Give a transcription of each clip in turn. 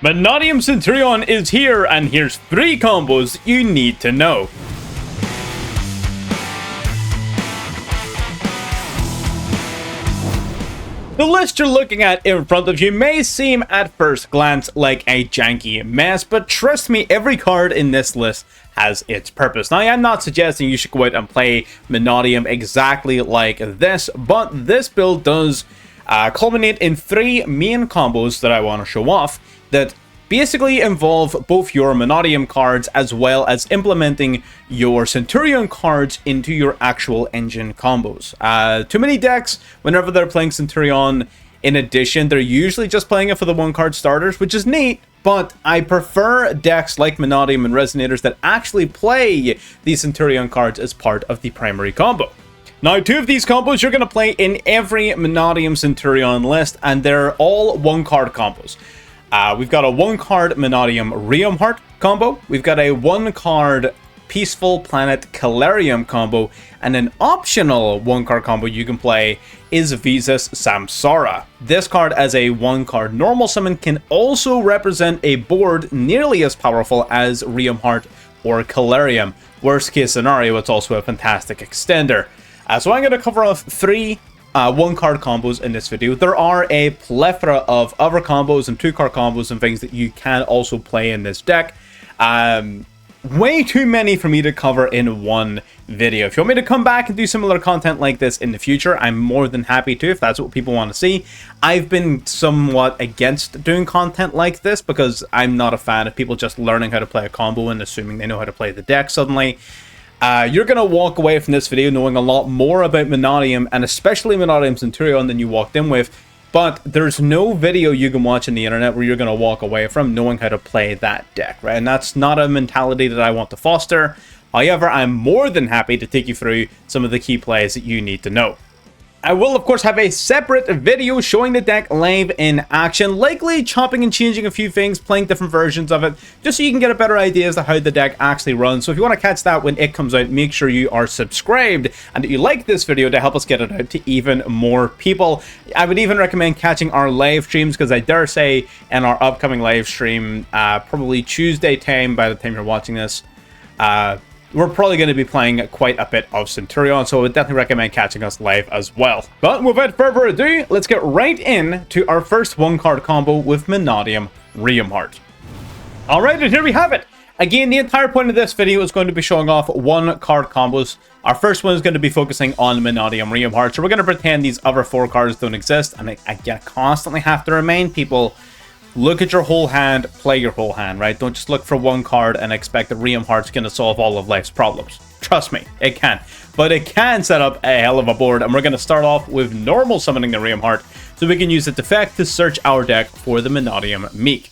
Mannadium Centurion is here, and here's 3 combos you need to know. The list you're looking at in front of you may seem at first glance like a janky mess, but trust me, every card in this list has its purpose. Now, I'm not suggesting you should go out and play Mannadium exactly like this, but this build does culminate in 3 main combos that I want to show off that basically involve both your Mannadium cards as well as implementing your Centurion cards into your actual engine combos. Too many decks, whenever they're playing Centurion in addition, they're usually just playing it for the 1-card starters, which is neat, but I prefer decks like Mannadium and Resonators that actually play these Centurion cards as part of the primary combo. Now, 2 of these combos you're going to play in every Mannadium Centurion list, and they're all 1-card combos. We've got a 1-card Mannadium Realmheart combo, we've got a 1-card Peaceful Planet Calarium combo, and an optional 1-card combo you can play is Visas Samsara. This card as a 1-card normal summon can also represent a board nearly as powerful as Realmheart or Calarium. Worst case scenario, it's also a fantastic extender. So I'm going to cover off 3 1-card combos in this video. There are a plethora of other combos and 2-card combos and things that you can also play in this deck. Way too many for me to cover in one video. If you want me to come back and do similar content like this in the future, I'm more than happy to, if that's what people want to see. I've been somewhat against doing content like this because I'm not a fan of people just learning how to play a combo and assuming they know how to play the deck suddenly. You're going to walk away from this video knowing a lot more about Mannadium, and especially Mannadium Centurion, than you walked in with. But there's no video you can watch on the internet where you're going to walk away from knowing how to play that deck, right? And that's not a mentality that I want to foster. However, I'm more than happy to take you through some of the key plays that you need to know. I will, of course, have a separate video showing the deck live in action, likely chopping and changing a few things, playing different versions of it, just so you can get a better idea as to how the deck actually runs. So if you want to catch that when it comes out, make sure you are subscribed and that you like this video to help us get it out to even more people. I would even recommend catching our live streams, because I dare say in our upcoming live stream, probably Tuesday time by the time you're watching this, we're probably going to be playing quite a bit of Centurion, so I would definitely recommend catching us live as well. But without further ado, let's get right in to our first 1-card combo with Mannadium Realmheart. Alright, and here we have it. Again, the entire point of this video is going to be showing off 1-card combos. Our first one is going to be focusing on Mannadium Realmheart, so we're going to pretend these other 4 cards don't exist, and I constantly have to remind people, look at your whole hand, play your whole hand, right? Don't just look for 1 card and expect that Realmheart's going to solve all of life's problems. Trust me, it can. But it can set up a hell of a board, and we're going to start off with normal summoning the Realmheart, so we can use its effect to search our deck for the Mannadium Meek.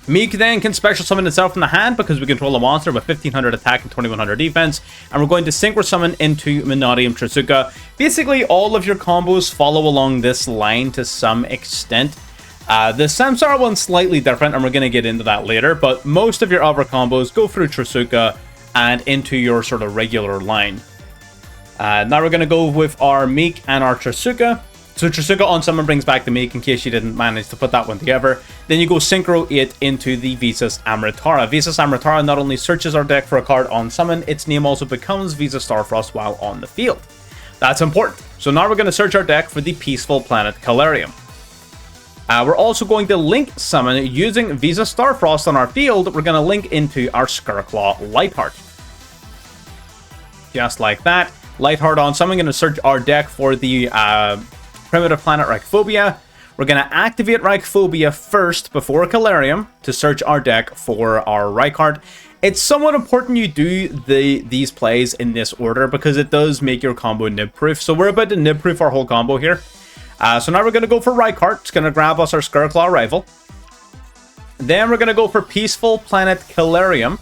Meek then can special summon itself from the hand because we control a monster with 1500 attack and 2100 defense, and we're going to synchro summon into Mannadium Trasuka. Basically, all of your combos follow along this line to some extent. The Samsara one's slightly different, and we're going to get into that later, but most of your other combos go through Trasuka and into your sort of regular line. Now we're going to go with our Meek and our Trasuka. So Trasuka on summon brings back the Meek in case you didn't manage to put that one together. Then you go synchro it into the Visas Amritara. Visas Amritara not only searches our deck for a card on summon, its name also becomes Visas Starfrost while on the field. That's important. So now we're going to search our deck for the Peaceful Planet Calarium. We're also going to link summon using Visas Starfrost on our field. We're going to link into our Skurrclaw Lightheart. Just like that. Lightheart on summon, going to search our deck for the Primitive Planet Reichphobia. We're going to activate Reichphobia first before Calarium to search our deck for our Reichheart. It's somewhat important you do these plays in this order because it does make your combo nib-proof. So we're about to nib-proof our whole combo here. So now we're going to go for Reichheart. It's going to grab us our Skurrclaw rival. Then we're going to go for Peaceful Planet Calarium.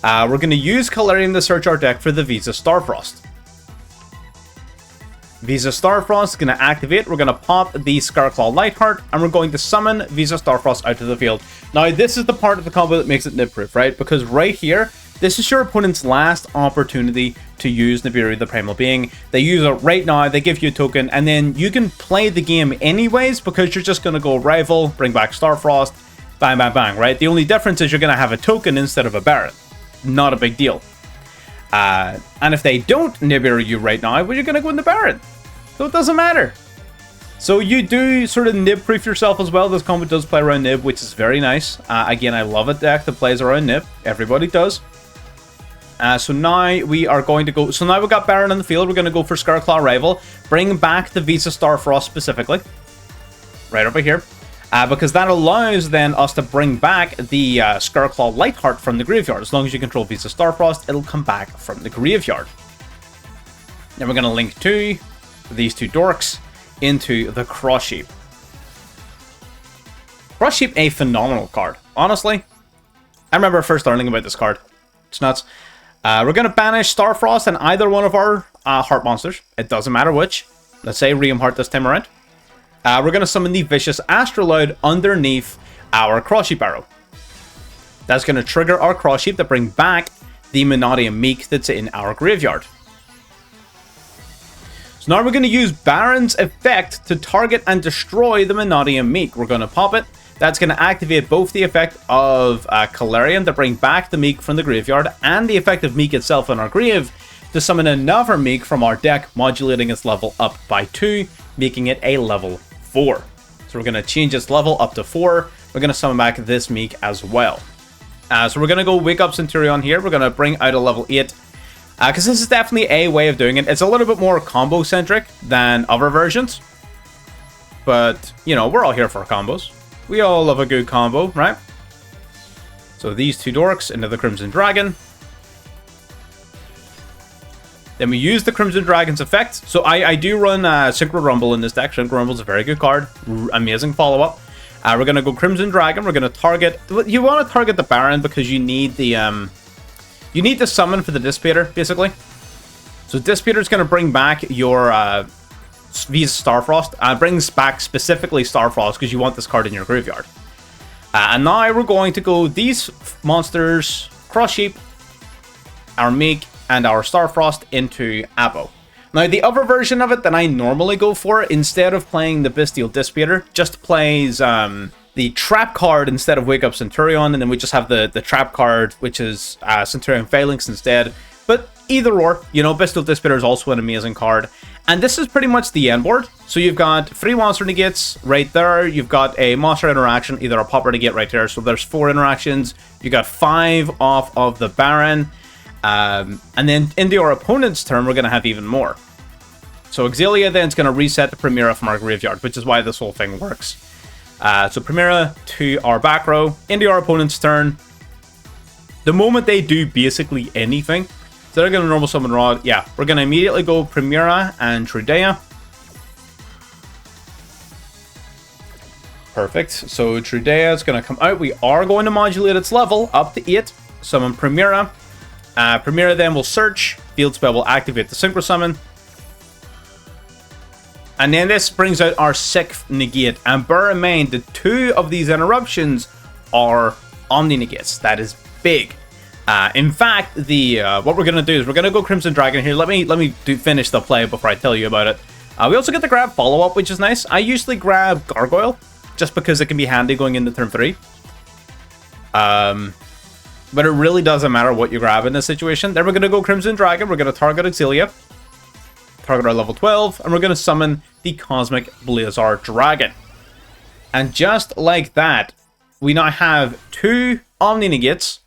We're going to use Calarium to search our deck for the Visas Starfrost. Visas Starfrost is going to activate. We're going to pop the Skurrclaw Lightheart, and we're going to summon Visas Starfrost out to the field. Now, this is the part of the combo that makes it nib-proof, right? Because right here, This is your opponent's last opportunity to use Nibiru the Primal Being. They use it right now, they give you a token, and then you can play the game anyways because you're just going to go Rival, bring back Starfrost, bang, bang, bang, right? The only difference is you're going to have a token instead of a Baron. Not a big deal. And if they don't Nibiru you right now, well, you're going to go in the Baron. So it doesn't matter. So you do sort of Nib-proof yourself as well. This combo does play around Nib, which is very nice. Again, I love a deck that plays around Nib. Everybody does. So now we are going to go... So now we've got Baron on the field. We're going to go for Scareclaw Rival. Bring back the Visa Starfrost specifically. Right over here. Because that allows then us to bring back the Scareclaw Lightheart from the graveyard. As long as you control Visa Starfrost, it'll come back from the graveyard. Then we're going to link these two dorks into the Cross Sheep. Cross Sheep, a phenomenal card. Honestly, I remember first learning about this card. It's nuts. We're going to banish Starfrost and either one of our heart monsters. It doesn't matter which. Let's say Riem Heart this time around. We're going to summon the Vicious Astrolabe underneath our Cross Sheep Arrow. That's going to trigger our Cross Sheep to bring back the Mannadium Meek that's in our graveyard. So now we're going to use Baron's effect to target and destroy the Mannadium Meek. We're going to pop it. That's going to activate both the effect of Calarian to bring back the Meek from the graveyard and the effect of Meek itself in our grave to summon another Meek from our deck, modulating its level up by 2, making it a level 4. So we're going to change its level up to 4. We're going to summon back this Meek as well. So we're going to go Wake Up Centurion here. We're going to bring out a level 8. Because this is definitely a way of doing it. It's a little bit more combo-centric than other versions. But, you know, we're all here for combos. We all love a good combo, right? So these two dorks into the Crimson Dragon. Then we use the Crimson Dragon's effect. So I do run Synchro Rumble in this deck. Synchro Rumble is a very good card. Amazing follow-up. We're going to go Crimson Dragon. We're going to target... You want to target the Baron because you need the... You need to summon for the Dissipator, basically. So Dissipator is going to bring back your Visa Starfrost. Brings back specifically Starfrost because you want this card in your graveyard. And now we're going to go these monsters, Cross Sheep, our Meek, and our Starfrost into Abo. Now the other version of it that I normally go for, instead of playing the Bestial Dissipator, just plays... the trap card instead of Wake Up Centurion, and then we just have the trap card, which is Centurion Phalanx instead. But either or, you know, Bestial Dissipator is also an amazing card. And this is pretty much the end board. So you've got 3 monster negates right there. You've got a monster interaction, either a popper negate right there. So there's 4 interactions. You got 5 off of the Baron. And then into our opponent's turn, we're going to have even more. So Exillia then is going to reset the Primera from our graveyard, which is why this whole thing works. So Primera to our back row, into our opponent's turn. The moment they do basically anything, so they're going to normal summon Rod. Yeah, we're going to immediately go Primera and Trudea. Perfect. So Trudea is going to come out. We are going to modulate its level up to 8. Summon Primera. Primera then will search. Field spell will activate the Synchro Summon. And then this brings out our 6th negate. And bear in mind, the 2 of these interruptions are Omni negates. That is big. In fact, what we're going to do is we're going to go Crimson Dragon here. Let me finish the play before I tell you about it. We also get to grab follow-up, which is nice. I usually grab Gargoyle, just because it can be handy going into turn 3. But it really doesn't matter what you grab in this situation. Then we're going to go Crimson Dragon. We're going to target Exillia. Target our level 12, and we're going to summon the Cosmic Blazar Dragon. And just like that, we now have 2 Omni Negates,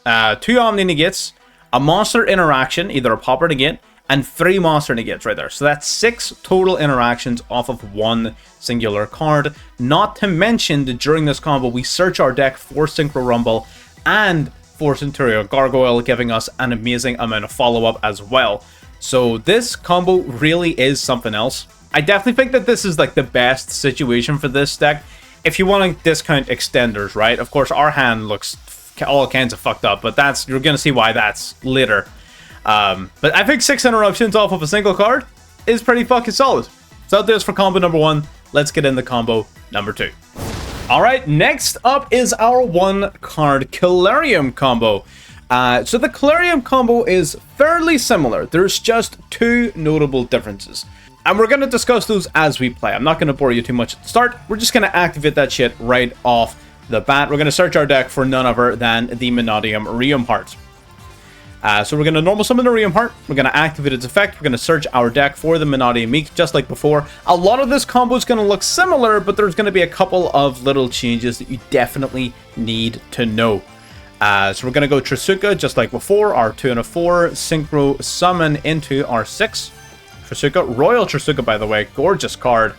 a monster interaction, either a popper negate, and 3 monster negates right there. So that's 6 total interactions off of 1 singular card. Not to mention that during this combo, we search our deck for Synchro Rumble and for Centurion Gargoyle, giving us an amazing amount of follow-up as well. So this combo really is something else. I definitely think that this is like the best situation for this deck. If you want to discount extenders, right? Of course, our hand looks all kinds of fucked up, but you're going to see why that's later. But I think 6 interruptions off of a single card is pretty fucking solid. So that does for combo number 1. Let's get into combo number 2. Alright, next up is our one card Calarium combo. So the Calarium combo is fairly similar. There's just two notable differences. And we're going to discuss those as we play. I'm not going to bore you too much at the start. We're just going to activate that shit right off the bat. We're going to search our deck for none other than the Mannadium Rheum Heart. So we're going to normal summon the Rheum Heart. We're going to activate its effect. We're going to search our deck for the Mannadium Meek, just like before. A lot of this combo is going to look similar, but there's going to be a couple of little changes that you definitely need to know. So we're going to go Trisuka, just like before. Our 2 and a 4 Synchro Summon into our 6. Trisuka, Royal Trisuka, by the way, gorgeous card.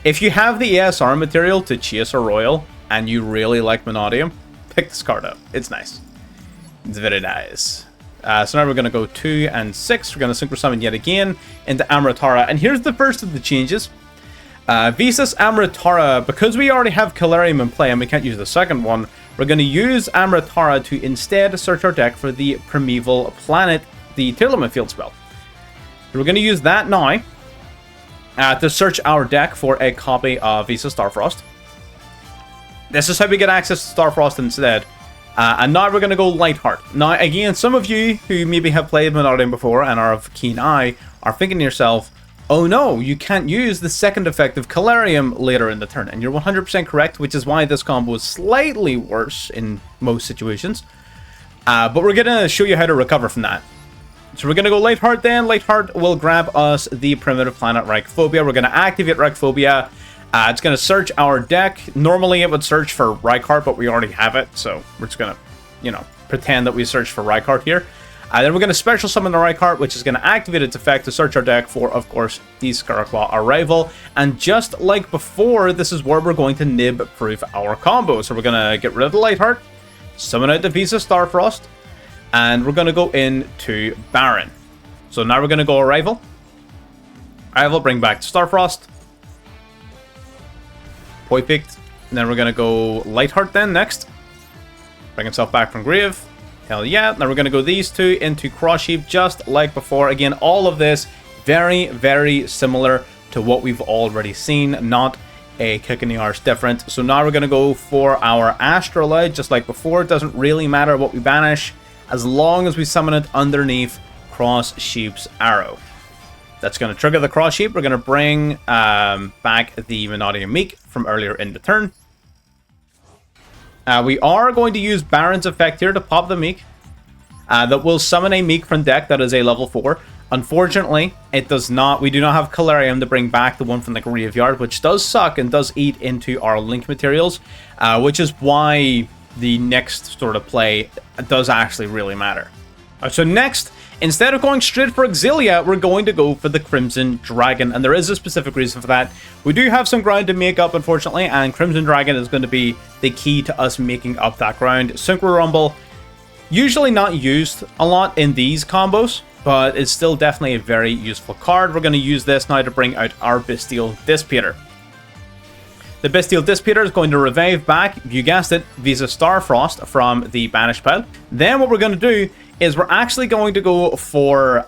If you have the ESR material to chase a Royal, and you really like Mannadium, pick this card up. It's nice. It's very nice. So now we're going to go 2 and 6. We're going to Synchro Summon yet again into Amritara. And here's the first of the changes. Visas Amritara, because we already have Calarium in play and we can't use the second one, we're going to use Amritara to instead search our deck for the Primeval Planet, the Tearlament Field spell. So we're going to use that now to search our deck for a copy of Visas Starfrost. This is how we get access to Starfrost instead. And now we're going to go Lightheart. Now, again, some of you who maybe have played Mannadium before and are of keen eye are thinking to yourself, oh no, you can't use the second effect of Calarium later in the turn. And you're 100% correct, which is why this combo is slightly worse in most situations. But we're going to show you how to recover from that. So we're going to go Lightheart then. Lightheart will grab us the Primitive Planet Reichphobia. We're going to activate Reichphobia. It's going to search our deck. Normally it would search for Rykart, but we already have it. So we're just going to, pretend that we search for Rykart here. Then we're going to special summon the Rykart, which is going to activate its effect to search our deck for, of course, the Scarclaw Arrival. And just like before, this is where we're going to nib-proof our combo. So we're going to get rid of the Lightheart, summon out the Visas Starfrost, and we're going to go into Baron. So now we're going to go Arrival. Arrival, bring back Starfrost. Poi picked. And then we're going to go Lightheart then next. Bring himself back from grave. Hell yeah. Now we're going to go these two into Cross Sheep just like before. Again, all of this very, very similar to what we've already seen. Not a kick in the arse different. So now we're going to go for our Astrolite just like before. It doesn't really matter what we banish as long as we summon it underneath Cross Sheep's Arrow. That's going to trigger the Cross Sheep. We're going to bring back the Mannadium Meek from earlier in the turn. We are going to use Baron's effect here to pop the Meek. That will summon a Meek from deck that is a level 4. Unfortunately, it does not. We do not have Calarium to bring back the one from the graveyard, which does suck and does eat into our link materials, which is why the next sort of play does actually really matter. So next, instead of going straight for Exilia, we're going to go for the Crimson Dragon, and there is a specific reason for that. We do have some ground to make up, unfortunately, and Crimson Dragon is going to be the key to us making up that ground. Synchro Rumble, usually not used a lot in these combos, but it's still definitely a very useful card. We're going to use this now to bring out our Bystial Dissipator. The Bystial Dissipator is going to revive back, you guessed it, Visas Starfrost from the Banish pile. Then what we're going to do is we're actually going to go for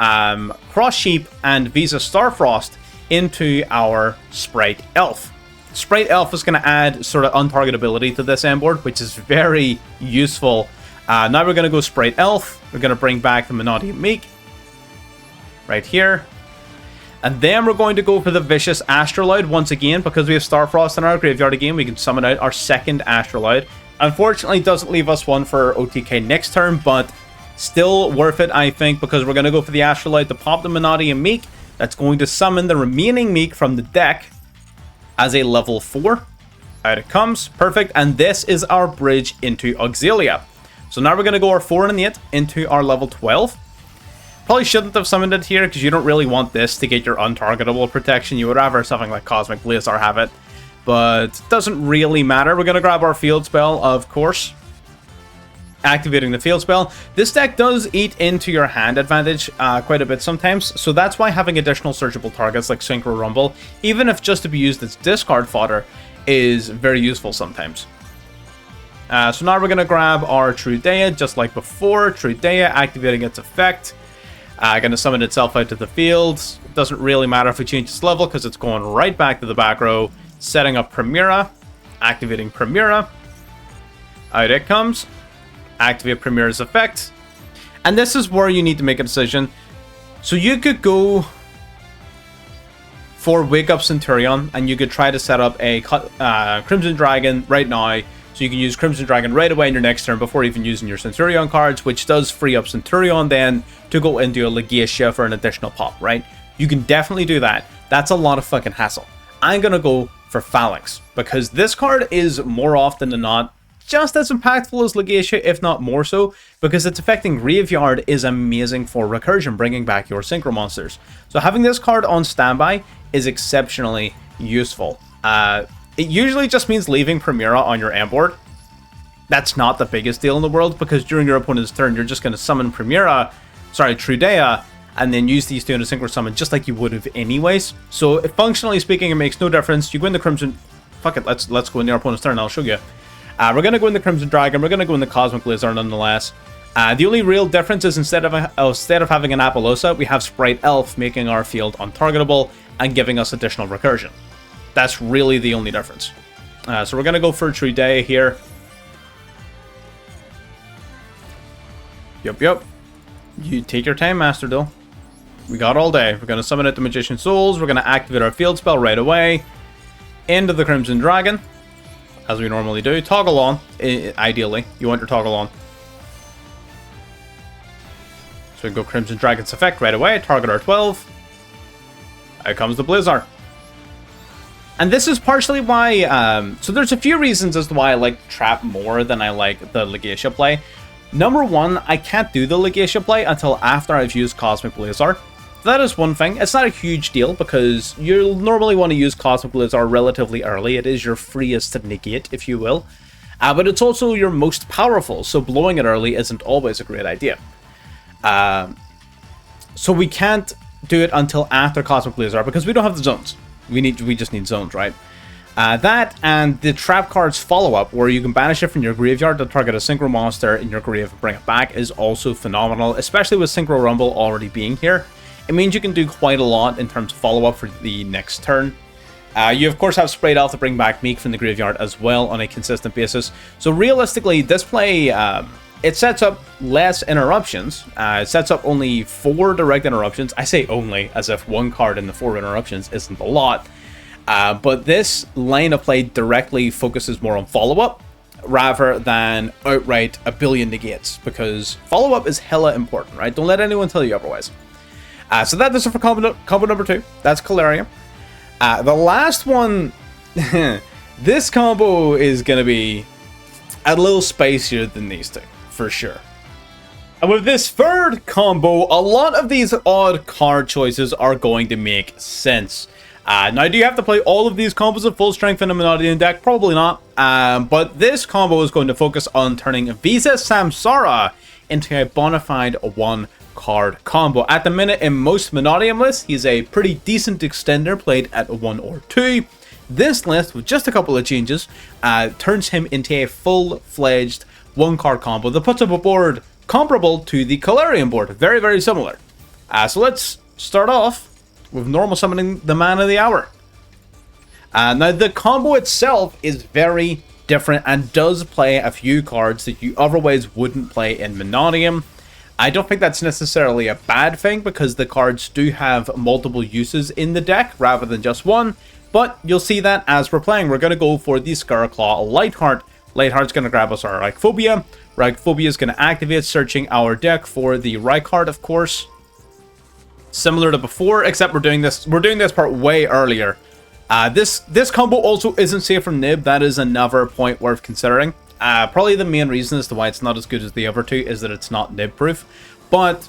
Cross Sheep and Visas Starfrost into our Sprite Elf. Sprite Elf is going to add sort of untargetability to this end board, which is very useful. Now we're going to go Sprite Elf. We're going to bring back the Mannadium Meek right here. And then we're going to go for the Vicious Astrolabe once again, because we have Starfrost in our graveyard again. We can summon out our second Astrolabe. Unfortunately, it doesn't leave us one for OTK next turn, but still worth it, I think, because we're going to go for the Astrolabe to pop the Mannadium Meek. That's going to summon the remaining Meek from the deck as a level 4. Out it comes. Perfect. And this is our bridge into Auxilia. So now we're going to go our 4 and 8 into our level 12. Probably shouldn't have summoned it here because you don't really want this to get your untargetable protection. You would rather something like Cosmic Blazar have it, but it doesn't really matter. We're going to grab our field spell, of course. Activating the field spell. This deck does eat into your hand advantage quite a bit sometimes, so that's why having additional searchable targets like Synchro Rumble, even if just to be used as discard fodder, is very useful sometimes. So now we're going to grab our Trudea, just like before. Trudea activating its effect. Going to summon itself out to the field. It doesn't really matter if we change its level because it's going right back to the back row, setting up Primera. activating Primera. Out it comes. Activate Primera's effect. And this is where you need to make a decision. So you could go for Wake Up Centurion, and you could try to set up a Crimson Dragon right now. So you can use Crimson Dragon right away in your next turn before even using your Centurion cards, which does free up Centurion then to go into a Legacia for an additional pop, right? You can definitely do that. That's a lot of fucking hassle. I'm going to go for Phalanx, because this card is more often than not just as impactful as Legacia, if not more so, because its affecting Graveyard is amazing for recursion, bringing back your Synchro Monsters. So having this card on standby is exceptionally useful. It usually just means leaving Primera on your end board. That's not the biggest deal in the world, because during your opponent's turn, you're just going to summon Trudea, and then use these two in a Synchro Summon, just like you would have anyways. So, functionally speaking, it makes no difference. You go in the Crimson... Fuck it, let's go in the opponent's turn, I'll show you. We're going to go in the Crimson Dragon, we're going to go in the Cosmic Blizzard nonetheless. The only real difference is instead of having an Apollousa, we have Sprite Elf, making our field untargetable and giving us additional recursion. That's really the only difference. So we're going to go for Trudea here. Yup. You take your time, Master Duel. We got all day. We're going to summon it to Magician Souls. We're going to activate our field spell right away. Into the Crimson Dragon, as we normally do. Toggle on, ideally. You want your toggle on. So we go Crimson Dragon's effect right away. Target our 12. Out comes the Blizzard. And this is partially why... so there's a few reasons as to why I like Trap more than I like the Legacia play. Number one, I can't do the Legacia play until after I've used Cosmic Blizzard. That is one thing. It's not a huge deal because you'll normally want to use Cosmic Blizzard relatively early. It is your freest to negate, if you will. But it's also your most powerful, so blowing it early isn't always a great idea. So we can't do it until after Cosmic Blizzard because we don't have the zones. We just need zones, right? That and the trap card's follow-up, where you can banish it from your graveyard to target a Synchro Monster in your grave and bring it back, is also phenomenal, especially with Synchro Rumble already being here. It means you can do quite a lot in terms of follow-up for the next turn. You, of course, have Sprite Elf to bring back Meek from the graveyard as well on a consistent basis. So realistically, this play, it sets up less interruptions. It sets up only 4 direct interruptions. I say only, as if one card in the 4 interruptions isn't a lot. But this line of play directly focuses more on follow-up rather than outright a billion negates, because follow-up is hella important, right? Don't let anyone tell you otherwise. So that is it for combo number 2. That's Calarium. The last one, this combo is going to be a little spicier than these two, for sure. And with this third combo, a lot of these odd card choices are going to make sense. Now, do you have to play all of these combos at full strength in a Menodian deck? Probably not. But this combo is going to focus on turning Visa Samsara into a bona fide 1-card combo. At the minute, in most Menodian lists, he's a pretty decent extender played at 1 or 2. This list, with just a couple of changes, turns him into a full-fledged 1-card combo that puts up a board comparable to the Calarium board. Very, very similar. So let's start off with normal summoning the Man of the Hour. Now, the combo itself is very different and does play a few cards that you otherwise wouldn't play in Menodium. I don't think that's necessarily a bad thing, because the cards do have multiple uses in the deck rather than just one, but you'll see that as we're playing. We're going to go for the Scarclaw Lightheart. Lightheart's going to grab us our Reichphobia. Reichphobia is going to activate, searching our deck for the Reichheart, of course. Similar to before, except we're doing this part way earlier. This combo also isn't safe from Nib. That is another point worth considering. Probably the main reason as to why it's not as good as the other two is that it's not Nib proof. But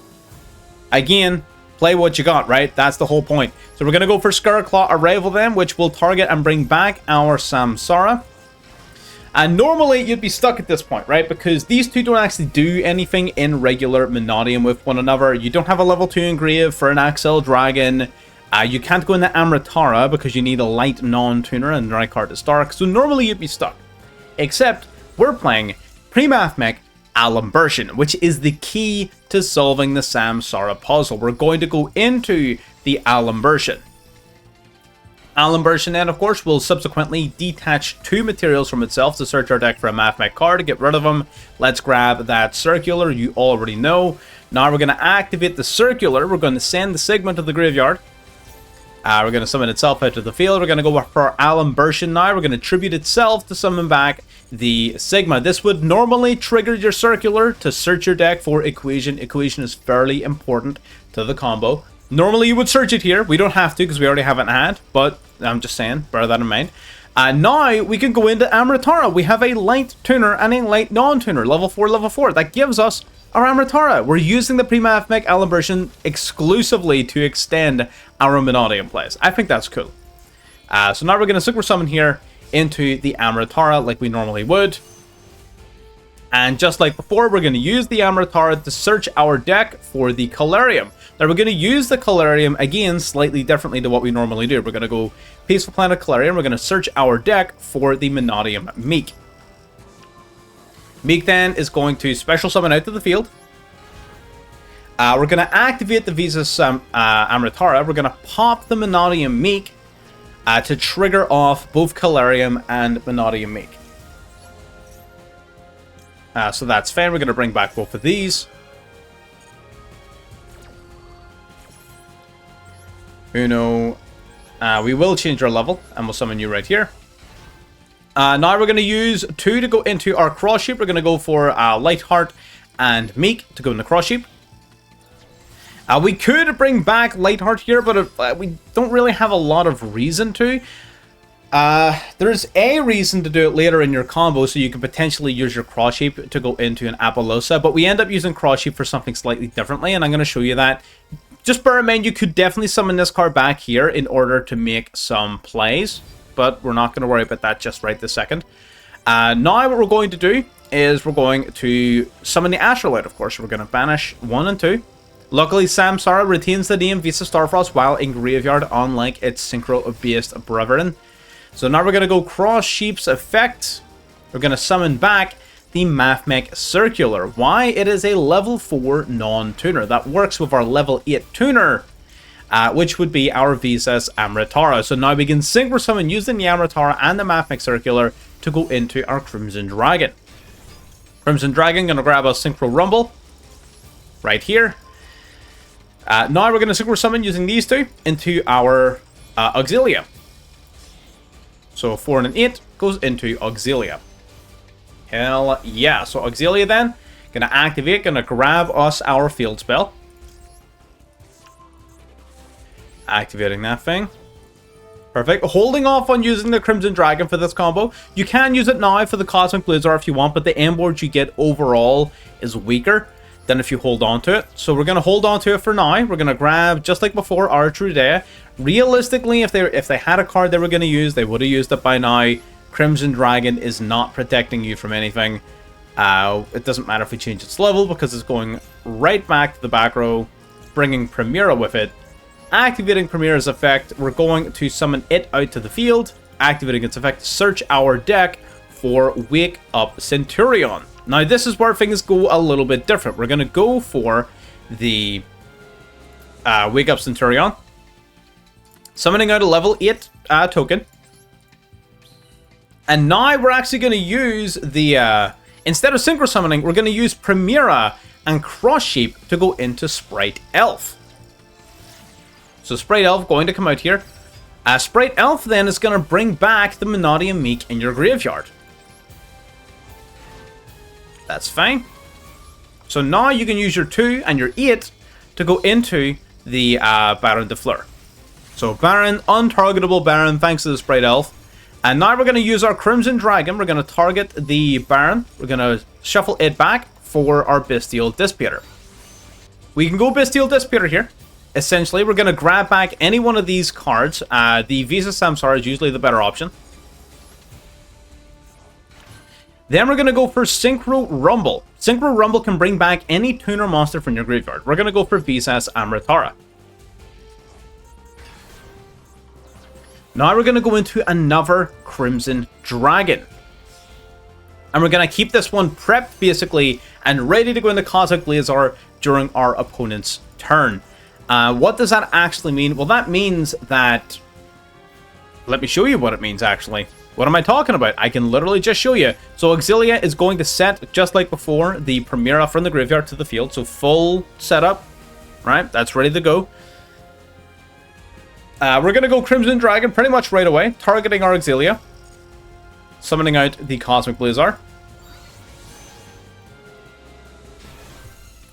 again, play what you got, right? That's the whole point. So we're gonna go for Scarclaw Arrival then, which will target and bring back our Samsara. And normally you'd be stuck at this point, right? Because these two don't actually do anything in regular Menodium with one another. You don't have a level 2 engrave for an Axel Dragon. You can't go into Amritara because you need a light non-tuner and Reichheart is dark. So normally you'd be stuck. Except we're playing Pre-Mathmech Alimbertion, which is the key to solving the Samsara puzzle. We're going to go into the Alimbertion. Alimbertion then, of course, will subsequently detach 2 materials from itself to search our deck for a Mathmech card to get rid of them. Let's grab that Circular, you already know. Now we're going to activate the Circular. We're going to send the Sigma to the graveyard. We're going to summon itself out to the field. We're going to go for Alimbertion now. We're going to tribute itself to summon back the Sigma. This would normally trigger your Circular to search your deck for Equation. Equation is fairly important to the combo. Normally you would search it here. We don't have to because we already have it in hand, but I'm just saying, bear that in mind. Now we can go into Amritara. We have a light tuner and a light non-tuner, level 4, level 4. That gives us our Amritara. We're using the pre-Mathmech Alimbertion exclusively to extend our Mannadium plays. I think that's cool. So now we're going to Synchro Summon here into the Amritara like we normally would. And just like before, we're going to use the Amritara to search our deck for the Calarium. Now we're going to use the Calarium again slightly differently to what we normally do. We're going to go Peaceful Planet Calarium. We're going to search our deck for the Mannadium Meek. Meek then is going to special summon out to the field. We're going to activate the Visas Amritara. We're going to pop the Mannadium Meek to trigger off both Calarium and Mannadium Meek. So that's fine. We're going to bring back both of these. Uno. We will change our level, and we'll summon you right here. Now we're going to use 2 to go into our Cross Sheep. We're going to go for Lightheart and Meek to go in the Cross Sheep. We could bring back Lightheart here, but we don't really have a lot of reason to. There's a reason to do it later in your combo, so you can potentially use your Cross Sheep to go into an Apollousa, but we end up using Cross Sheep for something slightly differently, and I'm going to show you that. Just bear in mind, you could definitely summon this card back here in order to make some plays, but we're not going to worry about that just right this second. Now what we're going to do is we're going to summon the Astrolite, of course. We're going to banish 1 and 2. Luckily, Samsara retains the name Visa Starfrost while in graveyard, unlike its synchro-based brethren. So now we're going to go Cross Sheep's effect. We're going to summon back the Mathmech Circular. Why? It is a level 4 non-tuner that works with our level 8 tuner, which would be our Visas Amritara. So now we can Synchro Summon using the Amritara and the Mathmech Circular to go into our Crimson Dragon. Crimson Dragon going to grab a Synchro Rumble right here. Now we're going to Synchro Summon using these 2 into our Auxilia. So 4 and an 8 goes into Auxilia. Hell yeah. So Auxilia then, going to activate, going to grab us our field spell. Activating that thing. Perfect. Holding off on using the Crimson Dragon for this combo. You can use it now for the Cosmic Blizzard if you want, but the end board you get overall is weaker than if you hold on to it. So we're going to hold on to it for now. We're going to grab, just like before, our Trudea. Realistically, if they had a card they were going to use, they would have used it by now. Crimson Dragon is not protecting you from anything. It doesn't matter if we change its level because it's going right back to the back row, bringing Primera with it. Activating Primera's effect, we're going to summon it out to the field. Activating its effect, search our deck for Wake Up Centurion. Now this is where things go a little bit different. We're going to go for the Wake Up Centurion. Summoning out a level 8 token. And now we're actually going to use the, instead of Synchro Summoning, we're going to use Primera and Cross Sheep to go into Sprite Elf. So Sprite Elf going to come out here. Sprite Elf then is going to bring back the Mannadium Meek in your graveyard. That's fine. So now you can use your 2 and your 8 to go into the Baron de Fleur. So Baron, untargetable Baron thanks to the Sprite Elf. And now we're going to use our Crimson Dragon. We're going to target the Baron. We're going to shuffle it back for our Bestial Dissipator. We can go Bestial Dissipator here. Essentially, we're going to grab back any one of these cards. The Visa Samsara is usually the better option. Then we're going to go for Synchro Rumble. Synchro Rumble can bring back any tuner monster from your graveyard. We're going to go for Visas Amritara. Now we're going to go into another Crimson Dragon. And we're going to keep this one prepped, basically, and ready to go into Cosmic Blazar during our opponent's turn. What does that actually mean? Well, that means that Let me show you what it means, actually. What am I talking about? I can literally just show you. So Auxilia is going to set, just like before, the Primera from the graveyard to the field. So full setup, right? That's ready to go. We're going to go Crimson Dragon pretty much right away, targeting our Auxilia. Summoning out the Cosmic Blazar.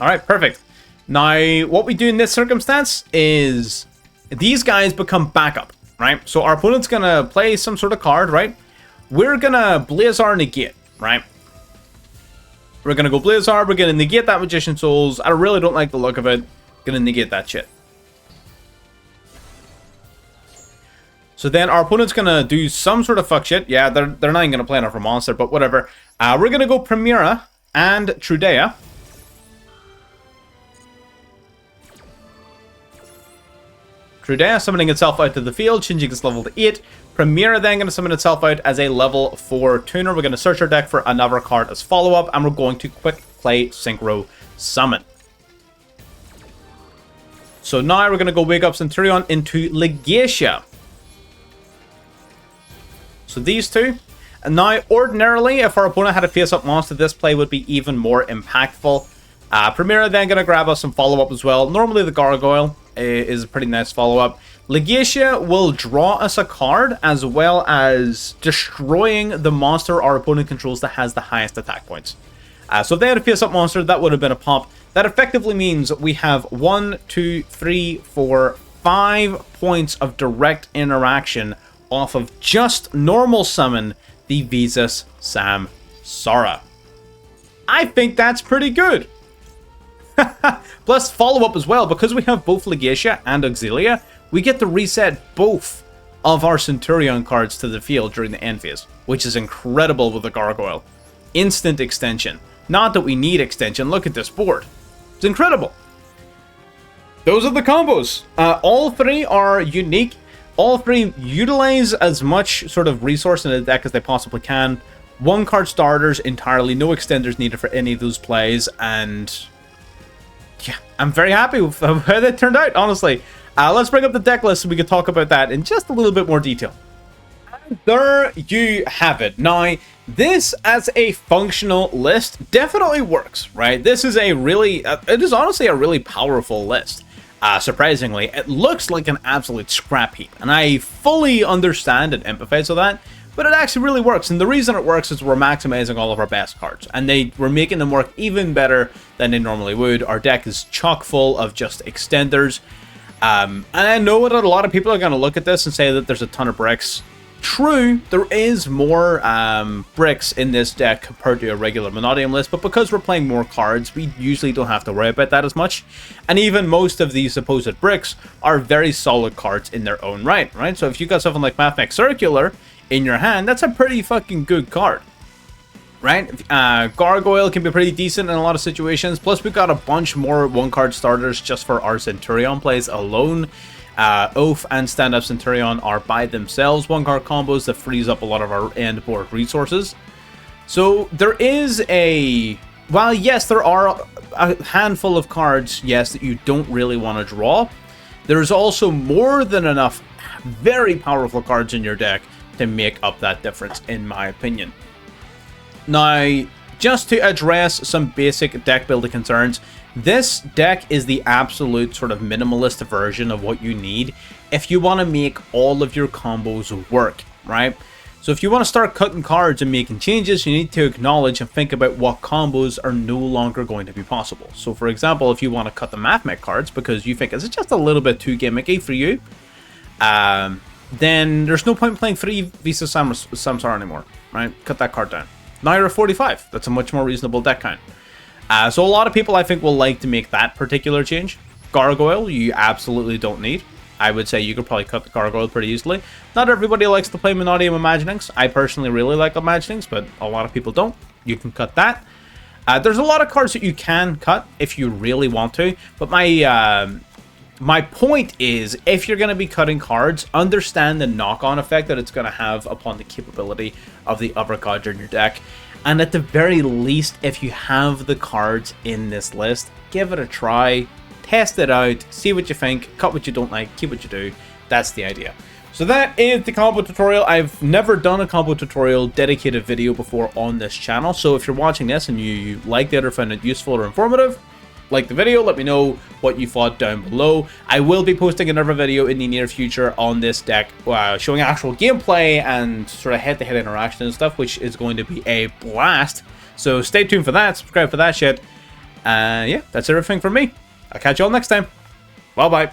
Alright, perfect. Now, what we do in this circumstance is these guys become backup, right? So our opponent's going to play some sort of card, right? We're going to Blazar negate, right? We're going to go Blazar, we're going to negate that Magician Souls. I really don't like the look of it. Going to negate that shit. So then our opponent's going to do some sort of fuck shit. Yeah, they're not even going to play enough for monster, but whatever. We're going to go Primera and Trudea. Trudea summoning itself out to the field, changing its level to 8. Primera then going to summon itself out as a level 4 tuner. We're going to search our deck for another card as follow-up, and we're going to quick play Synchro Summon. So now we're going to go Wake Up Centurion into Legacia. So these two. And now, ordinarily, if our opponent had a face-up monster, this play would be even more impactful. Primera then going to grab us some follow-up as well. Normally the Gargoyle is a pretty nice follow-up. Legacia will draw us a card, as well as destroying the monster our opponent controls that has the highest attack points. So if they had a face-up monster, that would have been a pop. That effectively means we have 1, 2, 3, 4, 5 points of direct interaction off of just normal summon the Visas Samsara. I think that's pretty good. Plus follow-up as well, because we have both Legacia and Auxilia, we get to reset both of our Centurion cards to the field during the end phase, which is incredible with the Gargoyle. Instant extension. Not that we need extension, look at this board. It's incredible. Those are the combos. All three are unique. All three utilize as much sort of resource in the deck as they possibly can. One card starters entirely, no extenders needed for any of those plays, and yeah, I'm very happy with how that turned out, honestly. Let's bring up the deck list so we can talk about that in just a little bit more detail. And there you have it. Now, this as a functional list definitely works, right? This is a really, it is honestly a really powerful list. Surprisingly, it looks like an absolute scrap heap, and I fully understand and empathize with that, but it actually really works, and the reason it works is we're maximizing all of our best cards, and we're making them work even better than they normally would. Our deck is chock full of just extenders, and I know that a lot of people are going to look at this and say that there's a ton of bricks. True, there is more bricks in this deck compared to a regular Monodium list, but because we're playing more cards, we usually don't have to worry about that as much. And even most of these supposed bricks are very solid cards in their own right? So if you got something like Mathmech Circular in your hand, that's a pretty fucking good card, right? Gargoyle can be pretty decent in a lot of situations, plus we've got a bunch more one-card starters just for our Centurion plays alone. Oath and Stand-Up Centurion are by themselves one-card combos that frees up a lot of our end board resources. So there is while yes, there are a handful of cards, yes, that you don't really want to draw, there's also more than enough very powerful cards in your deck to make up that difference, in my opinion. Now, just to address some basic deck building concerns, this deck is the absolute sort of minimalist version of what you need if you want to make all of your combos work, right? So if you want to start cutting cards and making changes, you need to acknowledge and think about what combos are no longer going to be possible. So for example, if you want to cut the Mathmech cards because you think it's just a little bit too gimmicky for you, then there's no point playing 3 Visas Samsara anymore, right? Cut that card down. Now you're at 45. That's a much more reasonable deck count. So a lot of people, I think, will like to make that particular change. Gargoyle, you absolutely don't need. I would say you could probably cut the Gargoyle pretty easily. Not everybody likes to play Monodium Imaginings. I personally really like Imaginings, but a lot of people don't. You can cut that. There's a lot of cards that you can cut if you really want to, but my point is, if you're going to be cutting cards, understand the knock-on effect that it's going to have upon the capability of the other cards in your deck. And at the very least, if you have the cards in this list, give it a try, test it out, see what you think, cut what you don't like, keep what you do. That's the idea. So that is the combo tutorial. I've never done a combo tutorial dedicated video before on this channel. So if you're watching this and you liked it or found it useful or informative, like the video, let me know what you thought down below. I will be posting another video in the near future on this deck, showing actual gameplay and sort of head-to-head interaction and stuff, which is going to be a blast. So stay tuned for that, subscribe for that shit. Yeah, that's everything from me. I'll catch you all next time. Bye-bye.